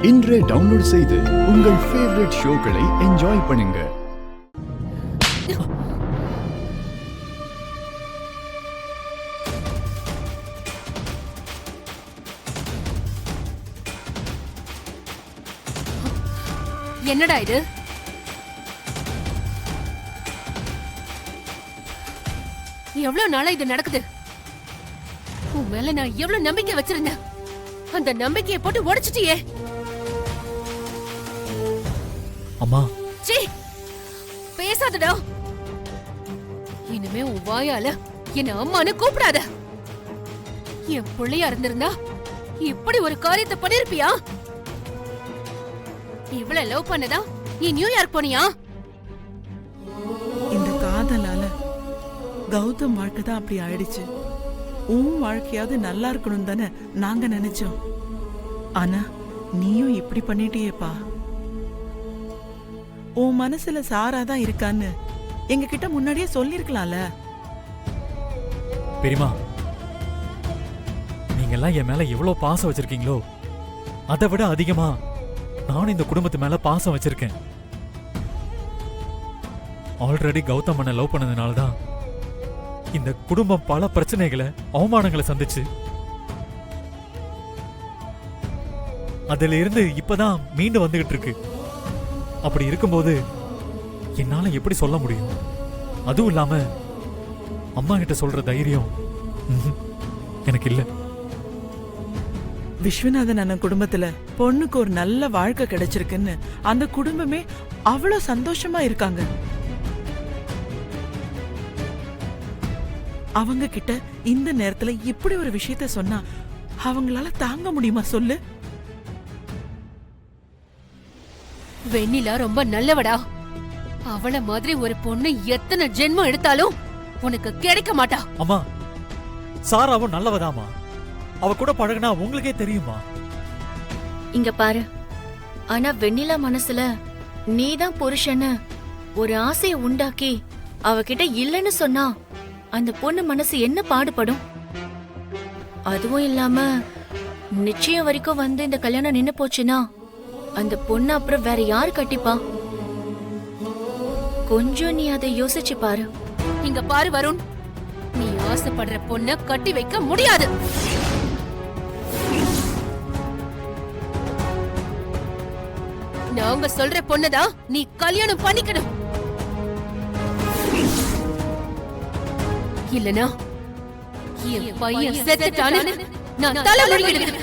இன்றே டவுன்லோட் செய்து உங்கள் ஃபேவரட் ஷோக்களை என்ஜாய் பண்ணுங்க. என்னடா இது? எவ்வளவு நாளா இது நடக்குது? உன் மேல நான் எவ்வளவு நம்பிக்கை வச்சிருந்தேன், அந்த நம்பிக்கையை போட்டு உடைச்சிட்டியே. அம்மா, சீ, பேசாதடா. இனிமே உன் வாயால என்ன அம்மானு கூப்பிடாத. என் பிள்ளையா இருந்திருந்தா இப்படி ஒரு காரியத்தை பண்ணிருப்பியா? இவ்வளவு லவ் பண்ணதா நீ நியூயார்க் போனியா? இந்த காதலால கௌதம் வாழ்க்கை தான் அப்படி ஆயிடுச்சு. உன் வாழ்க்கையாவது நல்லா இருக்கணும் தானே நாங்க நினைச்சோம். ஆனா நீயும் இப்படி பண்ணிட்டியேப்பா. உன் மனசுல சாராதான் இருக்கான்னு எங்க கிட்ட முன்னாடியே சொல்லிருக்கலாம்ல. பெரியமா, நீங்க எல்லாம் என் மேல எவ்வளவு பாசம் வச்சிருக்கீங்களோ அதை விட அதிகமா நானும் இந்த குடும்பத்து மேல பாசம் வச்சிருக்கேன். ஆல்ரெடி கௌதம் அண்ணன் லவ் பண்ணதுனாலதான் இந்த குடும்பம் பல பிரச்சனைகளை, அவமானங்களை சந்திச்சு அதுல இருந்து இப்பதான் மீண்டு வந்துகிட்டு இருக்கு. அப்படி இருக்கும்போது என்னால எப்படி சொல்ல முடியும்? அதுவும் இல்லாம அம்மா கிட்ட சொல்ற தைரியம் எனக்கு இல்ல. விஸ்வநாதன் அண்ணன் குடும்பத்துல பொண்ணுக்கு ஒரு நல்ல வாழ்க்கை கிடைச்சிருக்குன்னு அந்த குடும்பமே அவ்வளவு சந்தோஷமா இருக்காங்க. அவங்க கிட்ட இந்த நேரத்துல இப்படி ஒரு விஷயத்த சொன்னா அவங்களால தாங்க முடியுமா சொல்லு? வெண்ணிலா ரொம்ப நல்லவடா. அவள மாதிரி ஒரு பொண்ணு எத்தனை ஜென்மம் எடுத்தாலும் உனக்கு கிடைக்க மாட்டா. அம்மா, சாராவும் நல்லவதாமா. அவ கூட பழகுனா உங்களுக்கே தெரியுமா? இங்க பாரு, ஆனா வெண்ணிலா மனசுல நீதான் புருஷன்னு ஒரு ஆசையை உண்டாக்கி அவகிட்ட இல்லன்னு சொன்னா அந்த பொண்ணு மனசு என்ன பாடுபடும்? அதுவும் இல்லாம நிச்சயம் வரைக்கும் வந்து இந்த கல்யாணம் நின்னு போச்சுன்னா அந்த பொண்ணு அப்புறம் வேற யாரு கட்டிப்பா? கொஞ்சம் நீ அதை யோசிச்சு பாரு. இங்க பாரு வருண், நீ ஆசைப்படுற பொண்ண கட்டி வைக்க முடியாது. நாங்க சொல்ற பொண்ணுதான் நீ கல்யாணம் பண்ணிக்கணும். இல்லனா என் பையன் செத்துட்டான்னு நான் தலை முடிக்கிடுவேன்.